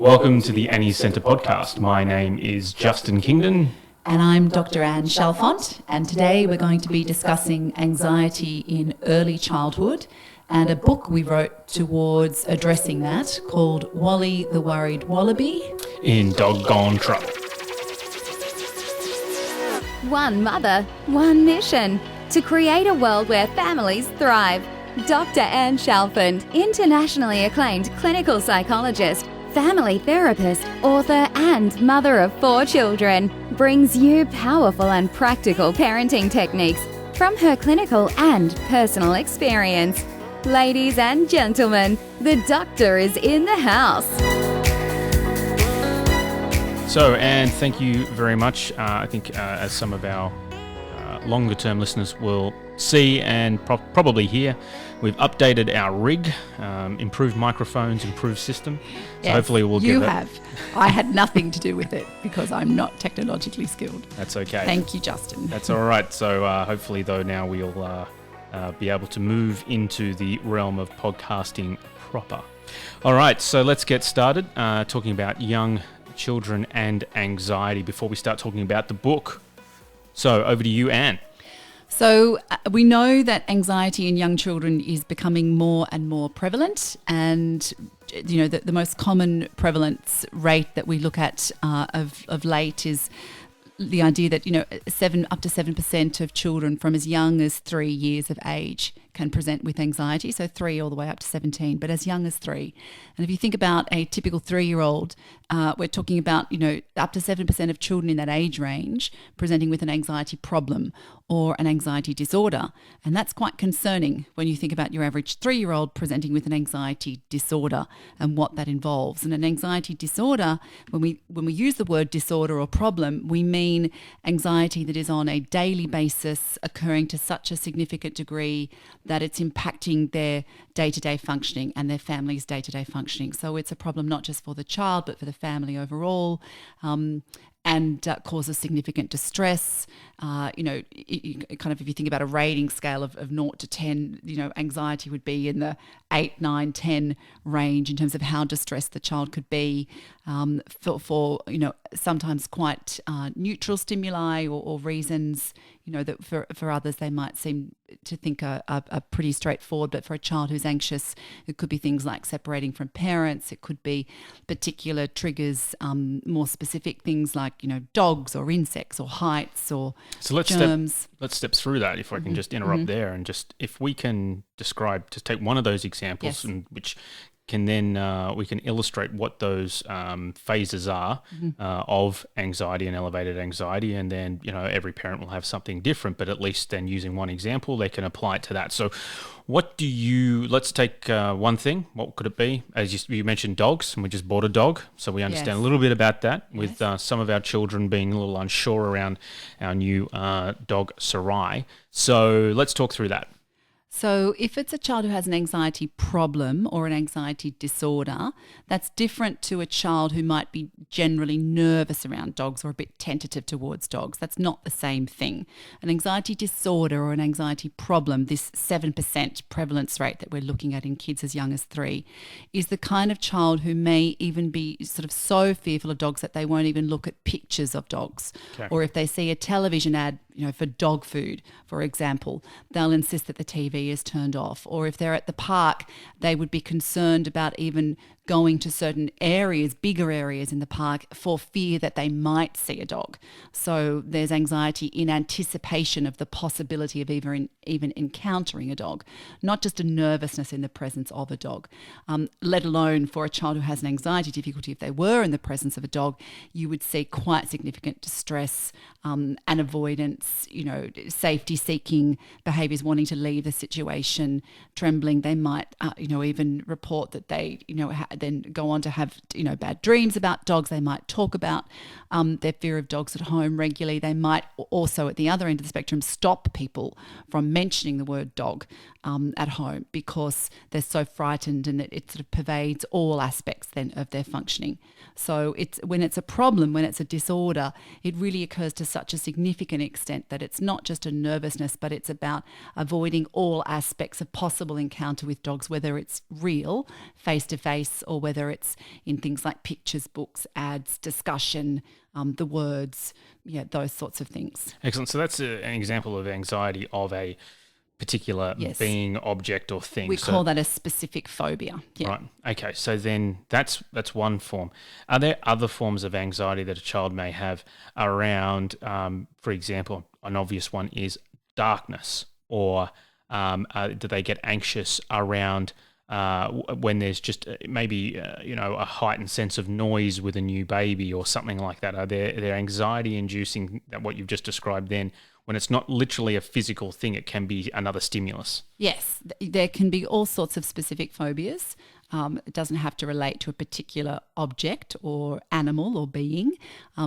Welcome to the Annie Centre podcast. My name is Justin Kingdon. And I'm Dr. Anne Chalfont, and today we're going to be discussing anxiety in early childhood and a book we wrote towards addressing that called Wally the Worried Wallaby. In Doggone Trouble. One mother, one mission, to create a world where families thrive. Dr. Anne Chalfont, internationally acclaimed clinical psychologist, family therapist, author and mother of 4 children, brings you powerful and practical parenting techniques from her clinical and personal experience. Ladies and gentlemen, the doctor is in the house. So, Anne, thank you very much. I think as some of our longer-term listeners will see and probably hear, we've updated our rig, improved microphones, improved system. So yes, hopefully we'll you give have. I had nothing to do with it because I'm not technologically skilled. That's okay. Thank you, Justin. That's all right. So hopefully, though, now we'll be able to move into the realm of podcasting proper. All right, so let's get started talking about young children and anxiety before we start talking about the book. So over to you, Anne. So we know that anxiety in young children is becoming more and more prevalent, and you know the most common prevalence rate that we look at of late is the idea that up to 7% of children from as young as 3 years of age can present with anxiety, so 3 all the way up to 17, but as young as 3. And if you think about a typical 3-year-old, we're talking about up to 7% of children in that age range presenting with an anxiety problem or an anxiety disorder, and that's quite concerning when you think about your average 3-year-old presenting with an anxiety disorder and what that involves. And an anxiety disorder, when we use the word disorder or problem, we mean anxiety that is on a daily basis, occurring to such a significant degree that it's impacting their day-to-day functioning and their family's day-to-day functioning. So it's a problem not just for the child, but for the family overall, and causes significant distress. If you think about a rating scale of 0 to 10, anxiety would be in the 8, 9, 10 range in terms of how distressed the child could be for sometimes quite neutral stimuli or reasons, that for others they might seem to think are pretty straightforward, but for a child who's anxious, it could be things like separating from parents. It could be particular triggers, more specific things like, dogs or insects or heights or germs. Let's step through that, if I can just interrupt there, and just if we can describe, just take one of those examples, and which can then we can illustrate what those phases are of anxiety and elevated anxiety, and then every parent will have something different, but at least then using one example they can apply it to that. So let's take one thing. What could it be? As you mentioned, dogs, and we just bought a dog, so we understand a little bit about that, with some of our children being a little unsure around our new dog Sarai. So let's talk through that. So if it's a child who has an anxiety problem or an anxiety disorder, that's different to a child who might be generally nervous around dogs or a bit tentative towards dogs. That's not the same thing. An anxiety disorder or an anxiety problem, this 7% prevalence rate that we're looking at in kids as young as 3, is the kind of child who may even be sort of so fearful of dogs that they won't even look at pictures of dogs. Okay. Or if they see a television ad, for dog food, for example, they'll insist that the TV is turned off. Or if they're at the park, they would be concerned about even going to certain areas, bigger areas in the park, for fear that they might see a dog. So there's anxiety in anticipation of the possibility of even encountering a dog, not just a nervousness in the presence of a dog, let alone for a child who has an anxiety difficulty. If they were in the presence of a dog, you would see quite significant distress and avoidance, safety-seeking behaviours, wanting to leave the situation, trembling. They might, even report that they, then go on to have, bad dreams about dogs. They might talk about their fear of dogs at home regularly. They might also, at the other end of the spectrum, stop people from mentioning the word dog at home because they're so frightened, and it sort of pervades all aspects then of their functioning. So when it's a problem, when it's a disorder, it really occurs to such a significant extent that it's not just a nervousness, but it's about avoiding all aspects of possible encounter with dogs, whether it's real, face-to-face, stimulus, or whether it's in things like pictures, books, ads, discussion, the words, those sorts of things. Excellent. So that's an example of anxiety of a particular being, object, or thing. We call that a specific phobia. Yeah. Right. Okay. So then that's one form. Are there other forms of anxiety that a child may have around, for example, an obvious one is darkness, or do they get anxious around when there's just maybe a heightened sense of noise with a new baby or something like that? Are there anxiety inducing that what you've just described then? When it's not literally a physical thing, it can be another stimulus. Yes, there can be all sorts of specific phobias. It doesn't have to relate to a particular object or animal or being.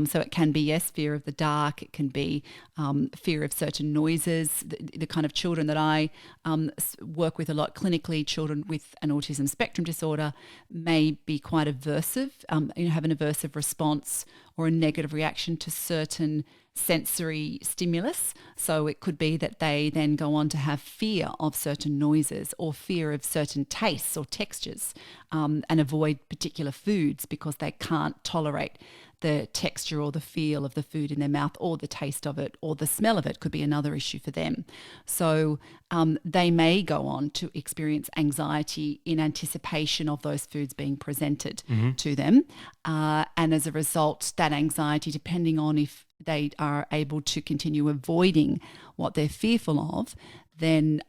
So it can be, yes, fear of the dark. It can be fear of certain noises. The kind of children that I work with a lot clinically, children with an autism spectrum disorder, may be quite aversive, have an aversive response or a negative reaction to certain sensory stimulus. So it could be that they then go on to have fear of certain noises or fear of certain tastes or textures, and avoid particular foods because they can't tolerate the texture or the feel of the food in their mouth, or the taste of it, or the smell of it could be another issue for them. So they may go on to experience anxiety in anticipation of those foods being presented to them. And as a result, that anxiety, depending on if they are able to continue avoiding what they're fearful of, then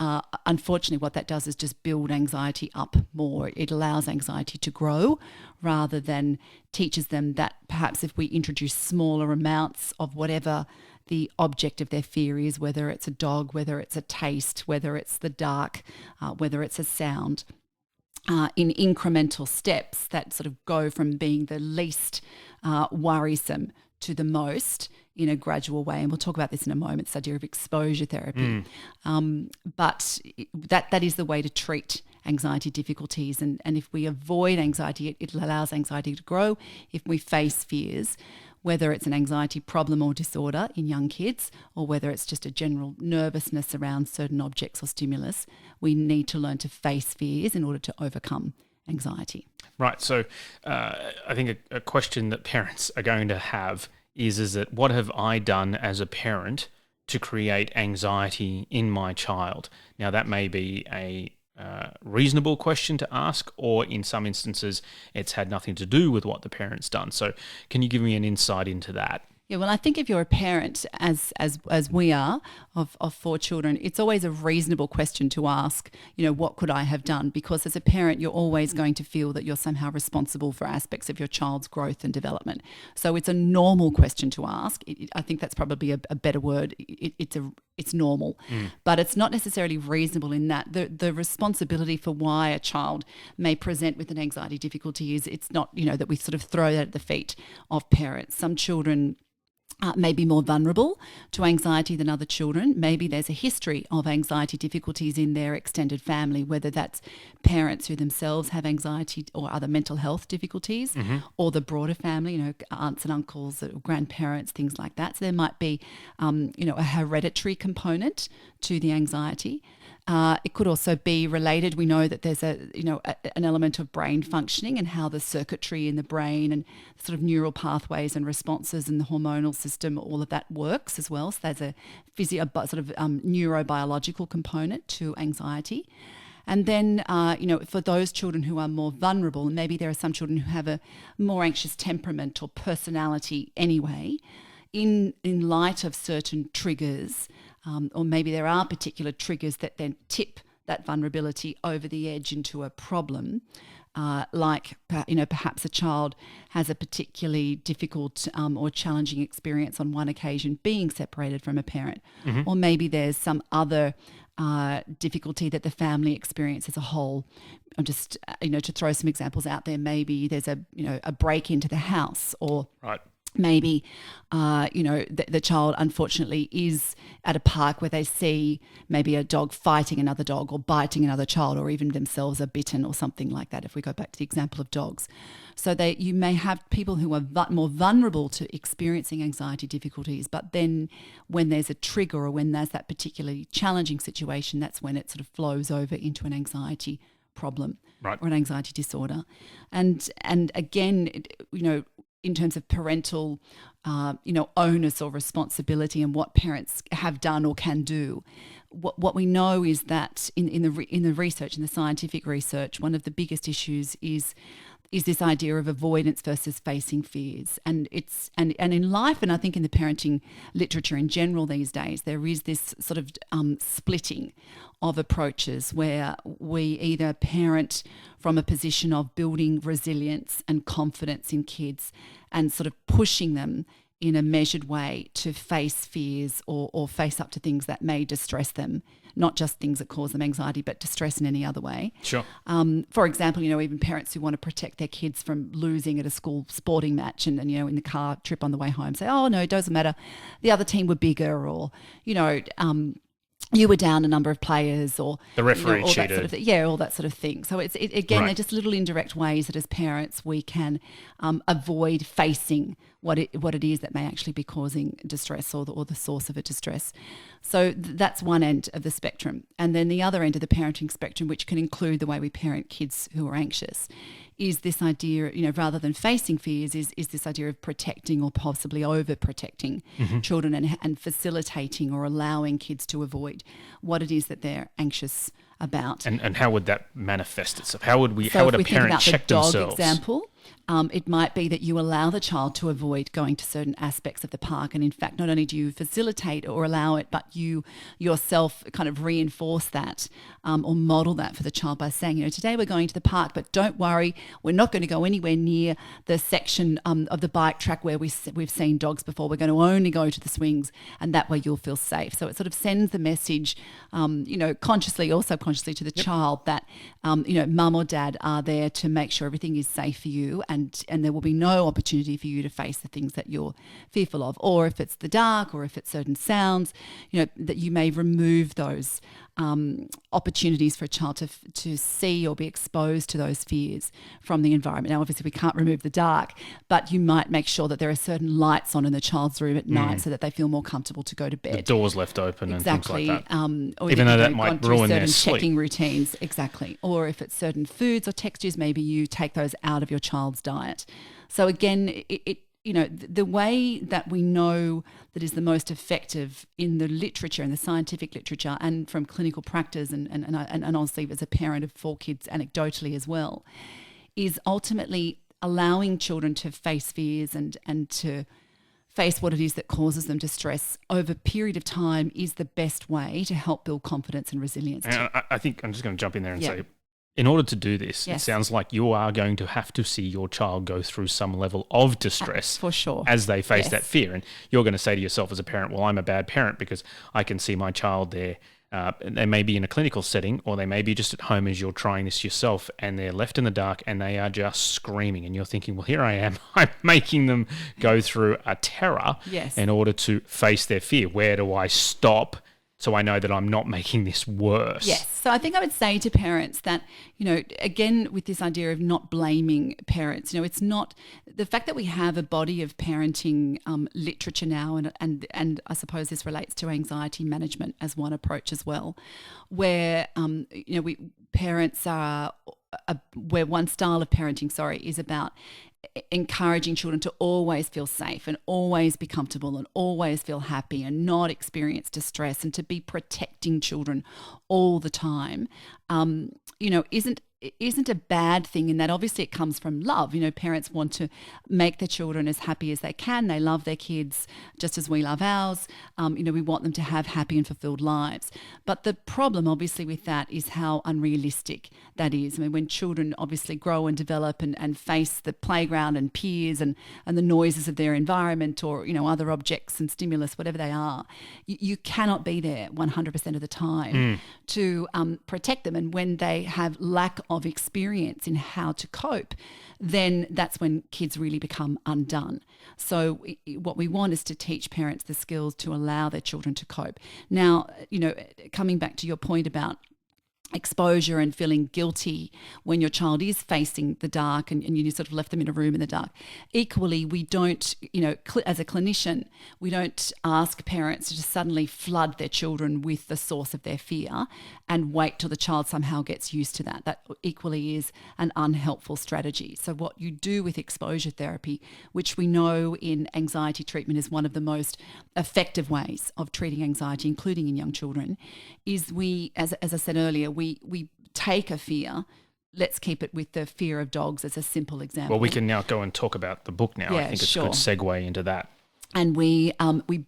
unfortunately what that does is just build anxiety up more. It allows anxiety to grow rather than teaches them that perhaps if we introduce smaller amounts of whatever the object of their fear is, whether it's a dog, whether it's a taste, whether it's the dark, whether it's a sound, in incremental steps that sort of go from being the least worrisome to the most in a gradual way. And we'll talk about this in a moment, this idea of exposure therapy. But that is the way to treat anxiety difficulties. And if we avoid anxiety, it allows anxiety to grow. If we face fears, whether it's an anxiety problem or disorder in young kids, or whether it's just a general nervousness around certain objects or stimulus, we need to learn to face fears in order to overcome anxiety. Right. So I think a question that parents are going to have is that what have I done as a parent to create anxiety in my child? Now, that may be a reasonable question to ask, or in some instances, it's had nothing to do with what the parent's done. So can you give me an insight into that? Yeah, well, I think if you're a parent, as we are, of 4 children, it's always a reasonable question to ask, what could I have done? Because as a parent, you're always going to feel that you're somehow responsible for aspects of your child's growth and development. So it's a normal question to ask. I think that's probably a better word. It's normal, but it's not necessarily reasonable in that the responsibility for why a child may present with an anxiety difficulty is, it's not, that we sort of throw that at the feet of parents. Some children may be more vulnerable to anxiety than other children. Maybe there's a history of anxiety difficulties in their extended family, whether that's parents who themselves have anxiety or other mental health difficulties, or the broader family, aunts and uncles, or grandparents, things like that. So there might be, a hereditary component to the anxiety. It could also be related. We know that there's an element of brain functioning and how the circuitry in the brain and sort of neural pathways and responses and the hormonal system, all of that works as well. So there's a neurobiological component to anxiety. And then, for those children who are more vulnerable, and maybe there are some children who have a more anxious temperament or personality anyway, in light of certain triggers, or maybe there are particular triggers that then tip that vulnerability over the edge into a problem, perhaps a child has a particularly difficult or challenging experience on one occasion being separated from a parent, or maybe there's some other difficulty that the family experience as a whole. I'm just, to throw some examples out there, maybe there's a break into the house, or right. Maybe, the child unfortunately is at a park where they see maybe a dog fighting another dog or biting another child, or even themselves are bitten or something like that, if we go back to the example of dogs. So you may have people who are more vulnerable to experiencing anxiety difficulties, but then when there's a trigger or when there's that particularly challenging situation, that's when it sort of flows over into an anxiety problem Right. or an anxiety disorder. And again, in terms of parental, onus or responsibility and what parents have done or can do, what we know is that in the research, in the scientific research, one of the biggest issues is this idea of avoidance versus facing fears. And it's and in life, and I think in the parenting literature in general these days, there is this sort of splitting of approaches where we either parent from a position of building resilience and confidence in kids and sort of pushing them in a measured way to face fears or face up to things that may distress them, not just things that cause them anxiety, but distress in any other way. Sure. For example, even parents who want to protect their kids from losing at a school sporting match and in the car trip on the way home say, oh, no, it doesn't matter. The other team were bigger or, you were down a number of players or the referee all cheated. That sort of, all that sort of thing. So again, Right. they're just little indirect ways that as parents we can avoid facing what it is that may actually be causing distress or the source of a distress. So that's one end of the spectrum. And then the other end of the parenting spectrum, which can include the way we parent kids who are anxious, is this idea, rather than facing fears, is this idea of protecting or possibly overprotecting children and facilitating or allowing kids to avoid what it is that they're anxious about. And how would that manifest itself? How would a if we think parent about check the dog themselves? example, it might be that you allow the child to avoid going to certain aspects of the park. And in fact, not only do you facilitate or allow it, but you yourself kind of reinforce that or model that for the child by saying, today we're going to the park, but don't worry, we're not going to go anywhere near the section of the bike track where we've seen dogs before. We're going to only go to the swings, and that way you'll feel safe. So it sort of sends the message, consciously or subconsciously to the child that, mum or dad are there to make sure everything is safe for you, and there will be no opportunity for you to face the things that you're fearful of. Or if it's the dark, or if it's certain sounds, that you may remove those opportunities for a child to see or be exposed to those fears from the environment. Now, obviously, we can't remove the dark, but you might make sure that there are certain lights on in the child's room at night so that they feel more comfortable to go to bed. The doors left open Exactly. and things like that. Or Even though that might ruin their certain sleep. checking routines. Exactly. Or if it's certain foods or textures, maybe you take those out of your child's diet. So again, the way that we know that is the most effective in the literature, in the scientific literature, and from clinical practice, and honestly as a parent of 4 kids anecdotally as well, is ultimately allowing children to face fears and to face what it is that causes them distress over a period of time is the best way to help build confidence and resilience. And I think I'm just going to jump in there and say, in order to do this, Yes. it sounds like you are going to have to see your child go through some level of distress For sure. as they face Yes. that fear. And you're going to say to yourself as a parent, well, I'm a bad parent because I can see my child there. They may be in a clinical setting, or they may be just at home as you're trying this yourself, and they're left in the dark and they are just screaming. And you're thinking, well, here I am. I'm making them go through a terror Yes. in order to face their fear. Where do I stop so I know that I'm not making this worse? Yes. So I think I would say to parents that, again, with this idea of not blaming parents, it's not the fact that we have a body of parenting literature now, and I suppose this relates to anxiety management as one approach as well, where, parents are, where one style of parenting, is about encouraging children to always feel safe and always be comfortable and always feel happy and not experience distress, and to be protecting children all the time, isn't a bad thing, in that obviously it comes from love. Parents want to make their children as happy as they can. They love their kids just as we love ours. We want them to have happy and fulfilled lives. But the problem obviously with that is how unrealistic that is. I mean, when children obviously grow and develop and face the playground and peers and the noises of their environment, or, other objects and stimulus, whatever they are, you cannot be there 100% of the time to protect them. And when they have lack of experience in how to cope, then that's when kids really become undone. So what we want is to teach parents the skills to allow their children to cope. Now, coming back to your point about exposure and feeling guilty when your child is facing the dark and you sort of left them in a room in the dark. Equally, we don't, as a clinician, we don't ask parents to just suddenly flood their children with the source of their fear and wait till the child somehow gets used to that. That equally is an unhelpful strategy. So what you do with exposure therapy, which we know in anxiety treatment is one of the most effective ways of treating anxiety, including in young children, is we, as I said earlier, we take a fear. Let's keep it with the fear of dogs as a simple example. Well, we can now go and talk about the book now. Yeah, I think it's sure. a good segue into that. And we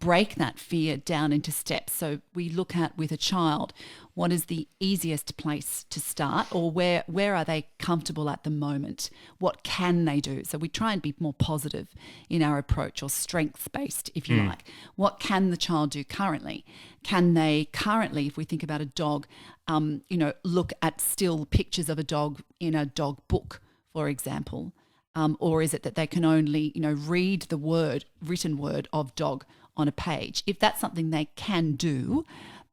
break that fear down into steps. So we look at with a child, what is the easiest place to start, or where are they comfortable at the moment? What can they do? So we try and be more positive in our approach, or strengths-based, if you like. What can the child do currently? Can they currently, if we think about a dog, look at still pictures of a dog in a dog book, for example? Or is it that they can only, read the written word of dog on a page? If that's something they can do,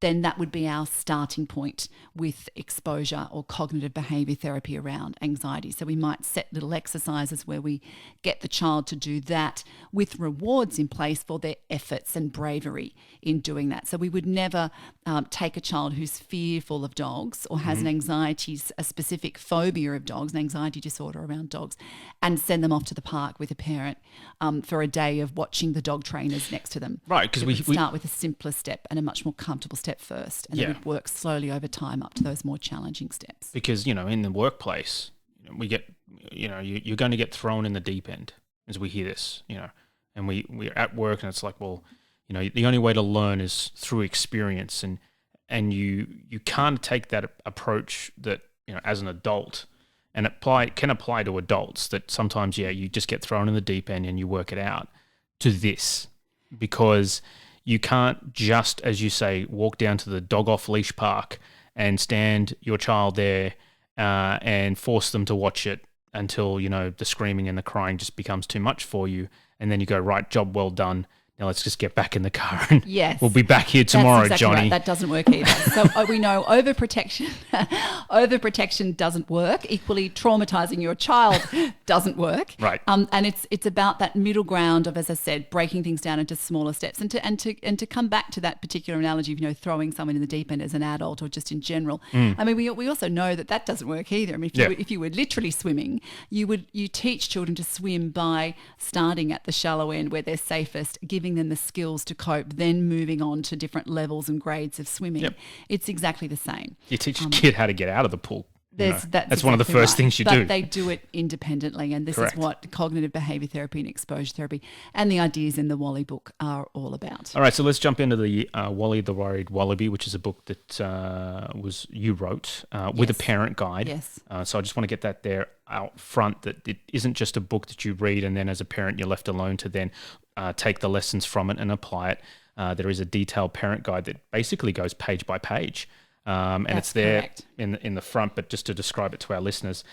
then that would be our starting point with exposure or cognitive behaviour therapy around anxiety. So we might set little exercises where we get the child to do that with rewards in place for their efforts and bravery in doing that. So we would never take a child who's fearful of dogs or has an anxiety, a specific phobia of dogs, an anxiety disorder around dogs, and send them off to the park with a parent for a day of watching the dog trainers next to them. Right, because we start with a simpler step and a much more comfortable step first, and then we work slowly over time up to those more challenging steps. Because, in the workplace, we get, you're going to get thrown in the deep end as we hear this, and we're at work and it's like, well, the only way to learn is through experience, and you can't take that approach that, as an adult, and can apply to adults, that sometimes, you just get thrown in the deep end and you work it out, to this, because you can't just, as you say, walk down to the dog off leash park and stand your child there and force them to watch it until, the screaming and the crying just becomes too much for you. And then you go, right, job well done. Now let's just get back in the car and we'll be back here tomorrow, That's exactly Johnny. Right. That doesn't work either. So we know overprotection doesn't work. Equally, traumatizing your child doesn't work. Right. And it's about that middle ground of, as I said, breaking things down into smaller steps, and to come back to that particular analogy of throwing someone in the deep end as an adult or just in general. I mean, we also know that doesn't work either. I mean, if you were literally swimming, you teach children to swim by starting at the shallow end where they're safest, giving them the skills to cope, then moving on to different levels and grades of swimming. Yep. It's exactly the same. You teach a kid how to get out of the pool. That's one of the first things you do. But they do it independently, and this is what cognitive behaviour therapy and exposure therapy and the ideas in the Wally book are all about. All right, so let's jump into the Wally the Worried Wallaby, which is a book that you wrote with a parent guide. Yes. So I just want to get that there out front, that it isn't just a book that you read and then as a parent you're left alone to then take the lessons from it and apply it. There is a detailed parent guide that basically goes page by page. And That's it's there correct. in the front, but just to describe it to our listeners,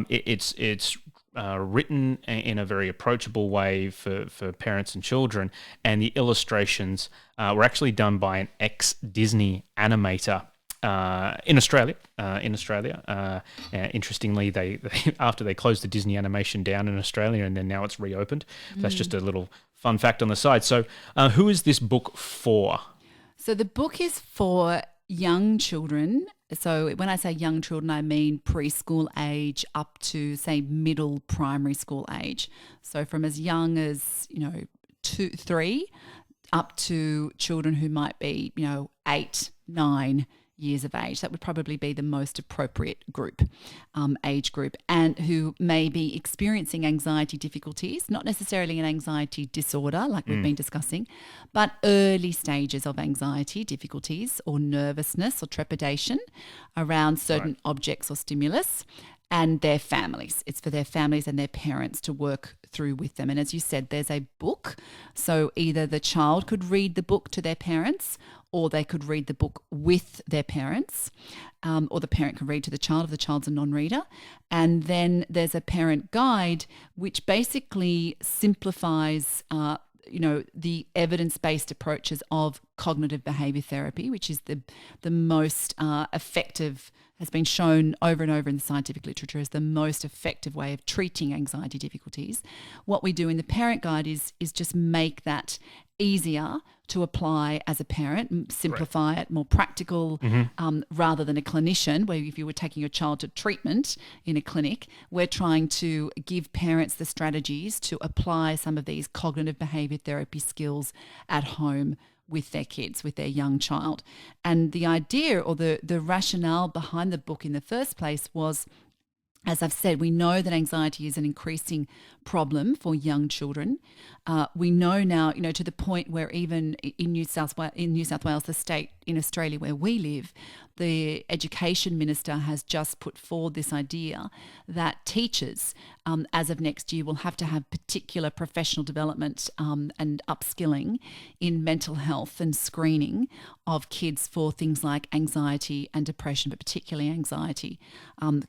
it's written in a very approachable way for parents and children, and the illustrations were actually done by an ex-Disney animator in Australia. Interestingly, they after they closed the Disney animation down in Australia, and then now it's reopened. That's just a little fun fact on the side. So, who is this book for? So the book is for young children. So when I say young children, I mean preschool age up to, say, middle primary school age. So from as young as 2, 3, up to children who might be 8, 9 years of age. That would probably be the most appropriate age group, and who may be experiencing anxiety difficulties, not necessarily an anxiety disorder like we've been discussing, but early stages of anxiety difficulties or nervousness or trepidation around certain objects or stimulus, and their families. It's for their families and their parents to work through with them. And as you said, there's a book. So either the child could read the book to their parents, or they could read the book with their parents, or the parent can read to the child if the child's a non-reader. And then there's a parent guide which basically simplifies the evidence-based approaches of cognitive behavior therapy, which is the most effective, has been shown over and over in the scientific literature as the most effective way of treating anxiety difficulties. What we do in the parent guide is just make that easier to apply as a parent, simplify it, more practical, rather than a clinician, where if you were taking your child to treatment in a clinic, we're trying to give parents the strategies to apply some of these cognitive behavior therapy skills at home with their kids, with their young child. And the idea or the rationale behind the book in the first place was, as I've said, we know that anxiety is an increasing problem for young children. We know now, to the point where even in New South Wales, the state in Australia where we live, the education minister has just put forward this idea that teachers, as of next year, will have to have particular professional development and upskilling in mental health and screening of kids for things like anxiety and depression, but particularly anxiety,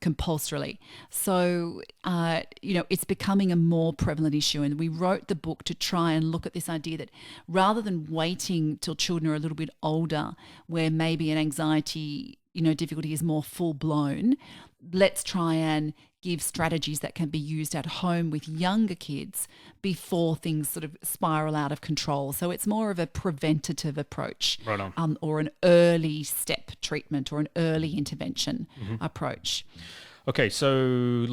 compulsorily. So, it's becoming a more prevalent issue. And we wrote the book to try and look at this idea that rather than waiting till children are a little bit older, where maybe an anxiety, difficulty is more full blown, let's try and give strategies that can be used at home with younger kids before things sort of spiral out of control. So it's more of a preventative approach, right on. Or an early step treatment or an early intervention approach. Okay, so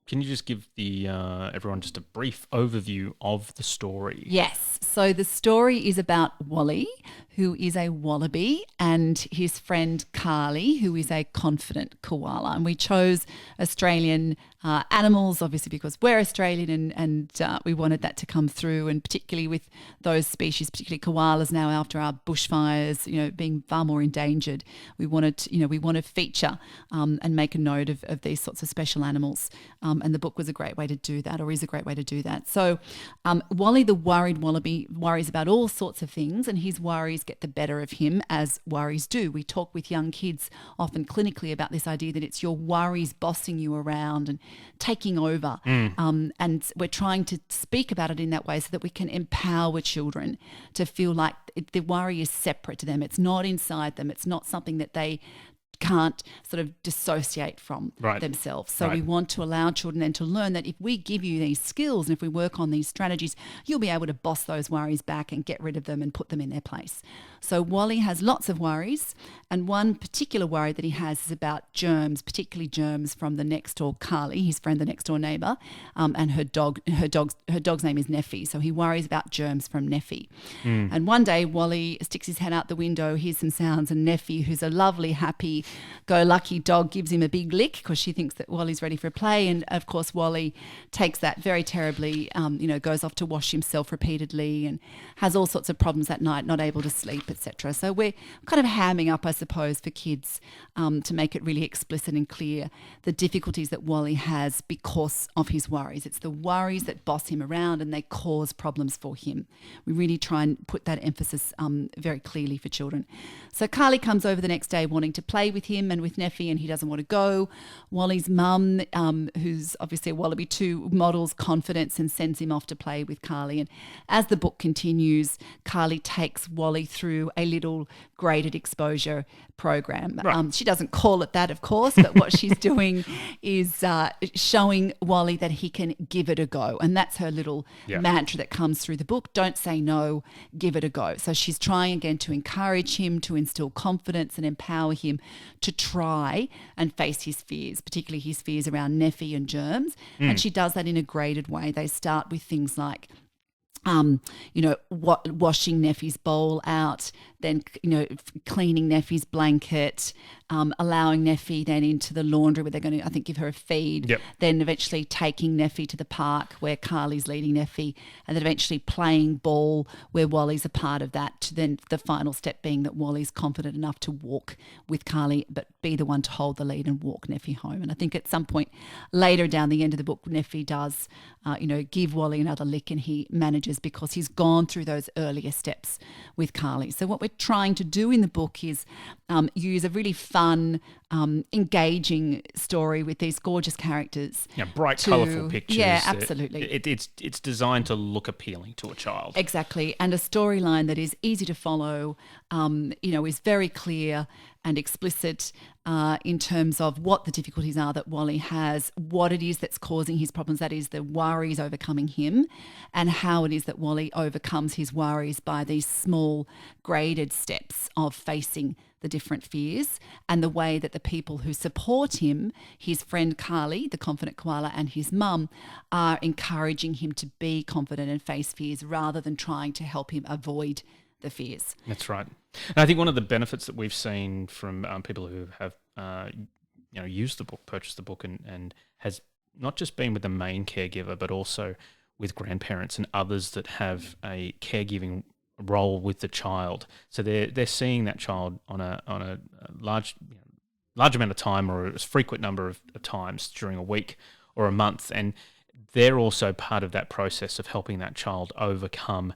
can you just give the everyone just a brief overview of the story? Yes. So the story is about Wally, who is a wallaby, and his friend Carly, who is a confident koala. And we chose Australian animals, obviously, because we're Australian and we wanted that to come through, and particularly with those species, particularly koalas now after our bushfires, being far more endangered. We wanted to feature and make a note of these sorts of special animals. And the book was a great way to do that, or is a great way to do that. So Wally the Worried Wallaby worries about all sorts of things, and his worries get the better of him, as worries do. We talk with young kids often clinically about this idea that it's your worries bossing you around and taking over. And we're trying to speak about it in that way so that we can empower children to feel like the worry is separate to them. It's not inside them. It's not something that they can't sort of dissociate from themselves. So we want to allow children then to learn that if we give you these skills and if we work on these strategies, you'll be able to boss those worries back and get rid of them and put them in their place. So Wally has lots of worries, and one particular worry that he has is about germs, particularly germs from the next door Carly, his friend, the next door neighbour, and her dog's name is Neffy. So he worries about germs from Neffy. And one day Wally sticks his head out the window, hears some sounds, and Neffy, who's a lovely, happy, go-lucky dog, gives him a big lick because she thinks that Wally's ready for a play. And of course Wally takes that very terribly, goes off to wash himself repeatedly and has all sorts of problems that night, not able to sleep, etc. So we're kind of hamming up, I suppose, for kids to make it really explicit and clear the difficulties that Wally has because of his worries. It's the worries that boss him around and they cause problems for him. We really try and put that emphasis very clearly for children. So Carly comes over the next day wanting to play with him and with Neffy, and he doesn't want to go. Wally's mum, who's obviously a wallaby too, models confidence and sends him off to play with Carly. And as the book continues, Carly takes Wally through a little graded exposure program. She doesn't call it that, of course, but what she's doing is showing Wally that he can give it a go. And that's her little mantra that comes through the book. Don't say no, give it a go. So she's trying again to encourage him, to instill confidence and empower him to try and face his fears, particularly his fears around Neffy and germs. And she does that in a graded way. They start with things like washing Neffy's bowl out, then, cleaning Neffy's blanket, allowing Neffy then into the laundry where they're going to, I think, give her a feed, then eventually taking Neffy to the park where Carly's leading Neffy, and then eventually playing ball where Wally's a part of that, to then the final step being that Wally's confident enough to walk with Carly but be the one to hold the lead and walk Neffy home. And I think at some point later down the end of the book, Neffy does, give Wally another lick, and he manages because he's gone through those earlier steps with Carly. So what we're we're trying to do in the book is use a really fun, engaging story with these gorgeous characters. Yeah, bright, colourful pictures. Yeah, absolutely. It's designed to look appealing to a child. Exactly, and a storyline that is easy to follow, is very clear and explicit in terms of what the difficulties are that Wally has, what it is that's causing his problems, that is the worries overcoming him, and how it is that Wally overcomes his worries by these small graded steps of facing the different fears, and the way that the people who support him, his friend Carly, the confident koala, and his mum, are encouraging him to be confident and face fears rather than trying to help him avoid the fears. That's right. And I think one of the benefits that we've seen from people who have used the book, purchased the book, and has not just been with the main caregiver, but also with grandparents and others that have a caregiving role with the child. So they're seeing that child on a large amount of time, or a frequent number of times during a week or a month, and they're also part of that process of helping that child overcome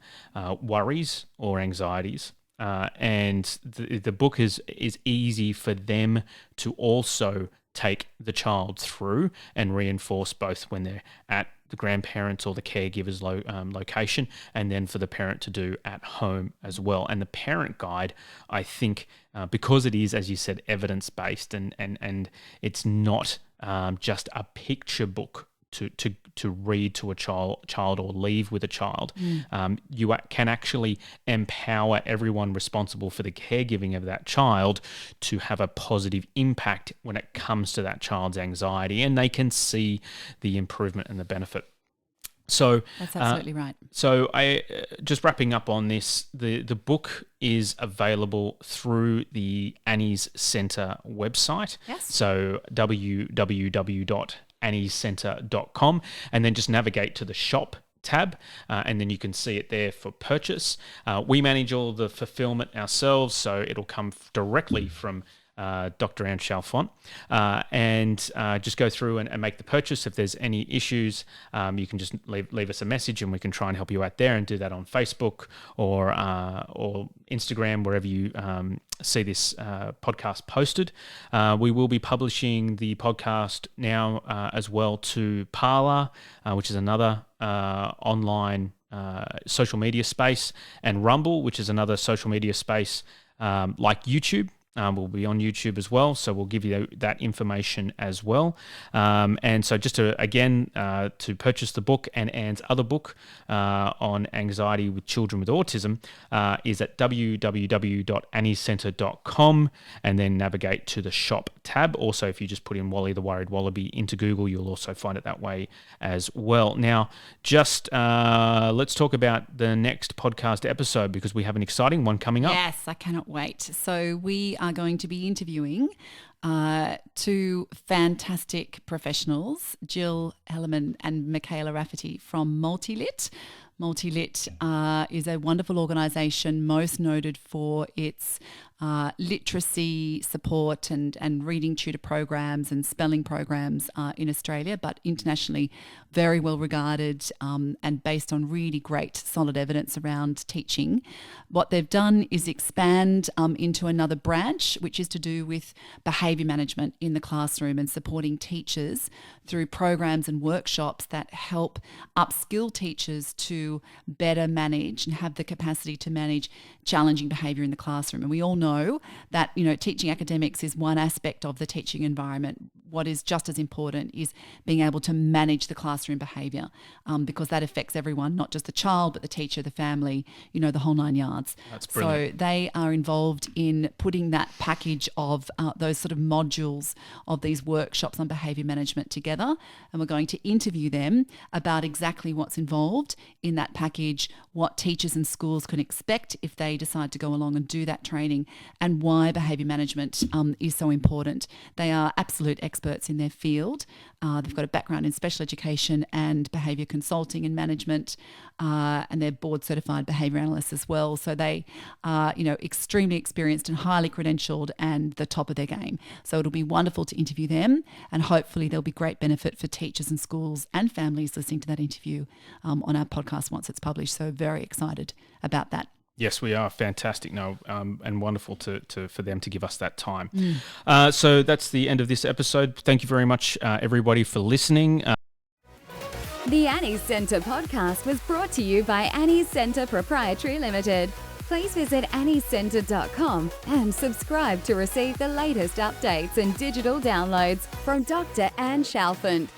worries or anxieties. And the book is easy for them to also take the child through and reinforce, both when they're at the grandparents or the caregiver's location, and then for the parent to do at home as well. And the parent guide, I think, because it is, as you said, evidence-based, and it's not just a picture book to read to a child or leave with a child. You can actually empower everyone responsible for the caregiving of that child to have a positive impact when it comes to that child's anxiety, and they can see the improvement and the benefit. So that's absolutely right. So I just wrapping up on this, the book is available through the Annie's Centre website. Yes. So www.anniescentre.com, and then just navigate to the shop tab, and then you can see it there for purchase. We manage all the fulfillment ourselves, so it'll come directly from Dr. Anne Chalfont, and just go through and make the purchase. If there's any issues, you can just leave us a message, and we can try and help you out there, and do that on Facebook or Instagram, wherever you see this podcast posted. We will be publishing the podcast now as well to Parler, which is another online social media space, and Rumble, which is another social media space like YouTube. We'll be on YouTube as well, so we'll give you that information as well. And so just to purchase the book and Anne's other book on anxiety with children with autism is at www.anniescentre.com, and then navigate to the shop tab. Also, if you just put in Wally the Worried Wallaby into Google, you'll also find it that way as well. Now, just let's talk about the next podcast episode, because we have an exciting one coming up. Yes, I cannot wait. So we are going to be interviewing two fantastic professionals, Jill Hellerman and Michaela Rafferty from Multilit. Multilit is a wonderful organisation, most noted for its literacy support and reading tutor programs and spelling programs in Australia, but internationally very well regarded and based on really great solid evidence around teaching. What they've done is expand into another branch, which is to do with behaviour management in the classroom and supporting teachers through programs and workshops that help upskill teachers to better manage and have the capacity to manage challenging behaviour in the classroom. And we all know that, teaching academics is one aspect of the teaching environment. What is just as important is being able to manage the classroom behaviour, because that affects everyone, not just the child, but the teacher, the family, the whole 9 yards. That's brilliant. So they are involved in putting that package of those sort of modules of these workshops on behaviour management together, and we're going to interview them about exactly what's involved in that package, what teachers and schools can expect if they decide to go along and do that training, and why behaviour management is so important. They are absolute experts in their field. They've got a background in special education and behaviour consulting and management, and they're board certified behaviour analysts as well. So they are, extremely experienced and highly credentialed and the top of their game. So it'll be wonderful to interview them, and hopefully there'll be great benefit for teachers and schools and families listening to that interview on our podcast once it's published. So very excited about that. Yes, we are. Fantastic. No, and wonderful for them to give us that time. So that's the end of this episode. Thank you very much, everybody, for listening. The Annie's Centre podcast was brought to you by Annie's Centre Proprietary Limited. Please visit anniescentre.com and subscribe to receive the latest updates and digital downloads from Dr. Anne Chalfant.